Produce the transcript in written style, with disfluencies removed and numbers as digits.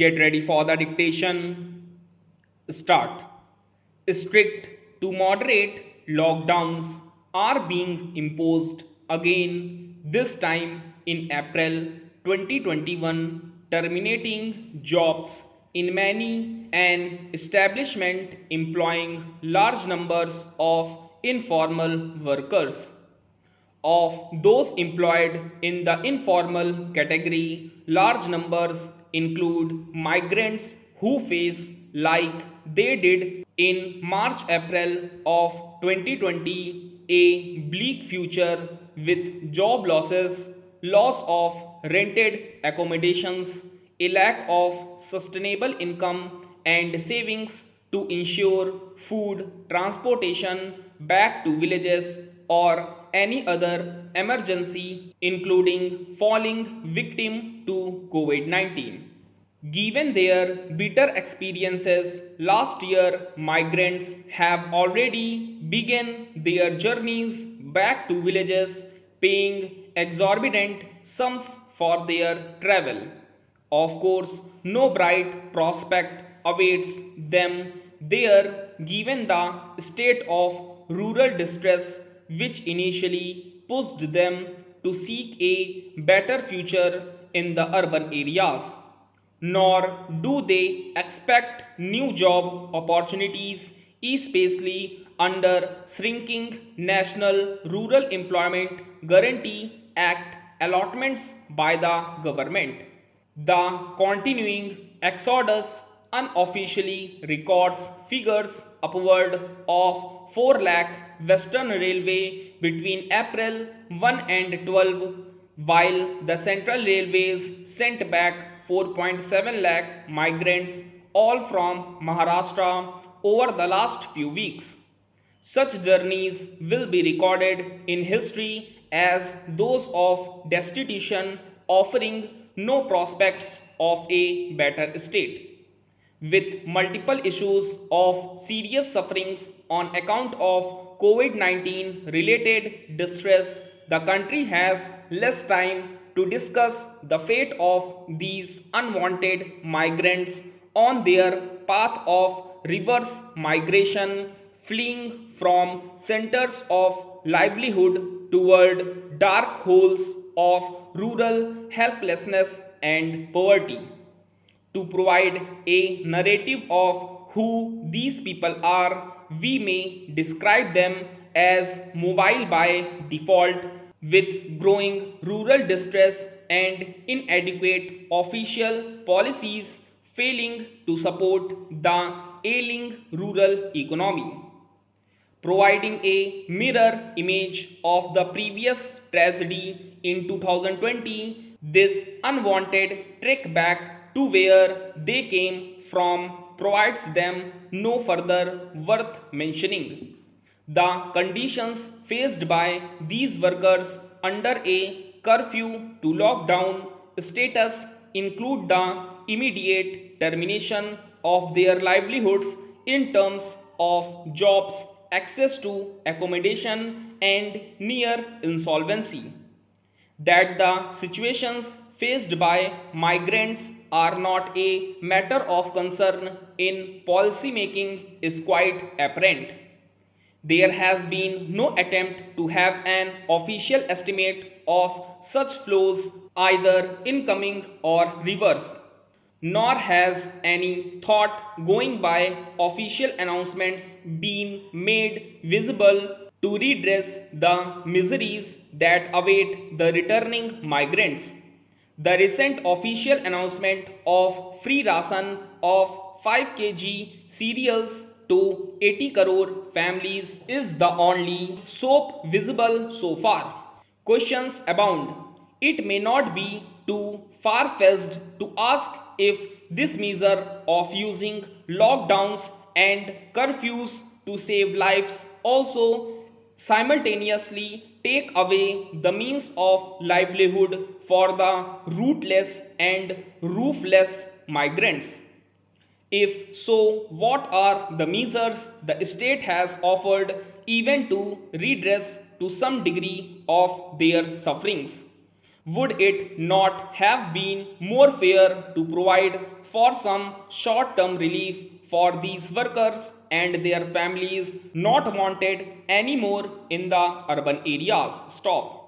Get ready for the dictation. Start. Strict to moderate lockdowns are being imposed again, this time in April 2021, terminating jobs in many an establishment employing large numbers of informal workers. Of those employed in the informal category, large numbers include migrants who face, like they did in March April of 2020, a bleak future with job losses, loss of rented accommodations, a lack of sustainable income, and savings to ensure food transportation back to villages or any other emergency, including falling victim to COVID 19. Given their bitter experiences last year, migrants have already begun their journeys back to villages, paying exorbitant sums for their travel. Of course, no bright prospect awaits them there given the state of rural distress which initially pushed them to seek a better future in the urban areas. Nor do they expect new job opportunities, especially under shrinking National Rural Employment Guarantee Act allotments by the government. The continuing exodus unofficially records figures upward of 4 lakh Western Railway between April 1 and 12, while the Central Railways sent back 4.7 lakh migrants, all from Maharashtra, over the last few weeks. Such journeys will be recorded in history as those of destitution, offering no prospects of a better state. With multiple issues of serious sufferings on account of COVID 19 related distress, the country has less time to discuss the fate of these unwanted migrants on their path of reverse migration, fleeing from centers of livelihood toward dark holes of rural helplessness and poverty. To provide a narrative of who these people are, we may describe them as mobile by default, with growing rural distress and inadequate official policies failing to support the ailing rural economy. Providing a mirror image of the previous tragedy in 2020, this unwanted trek back to where they came from provides them no further worth mentioning. The conditions faced by these workers under a curfew to lockdown status include the immediate termination of their livelihoods in terms of jobs, access to accommodation, and near insolvency. That the situations faced by migrants are not a matter of concern in policy making is quite apparent. There has been no attempt to have an official estimate of such flows, either incoming or reverse, nor has any thought going by official announcements been made visible to redress the miseries that await the returning migrants. The recent official announcement of free ration of 5 kg cereals to 80 crore families is the only soap visible so far. Questions abound. It may not be too far-fetched to ask if this measure of using lockdowns and curfews to save lives also simultaneously take away the means of livelihood for the rootless and roofless migrants. If so, what are the measures the state has offered even to redress to some degree of their sufferings? Would it not have been more fair to provide for some short-term relief for these workers and their families not wanted anymore in the urban areas. Stop.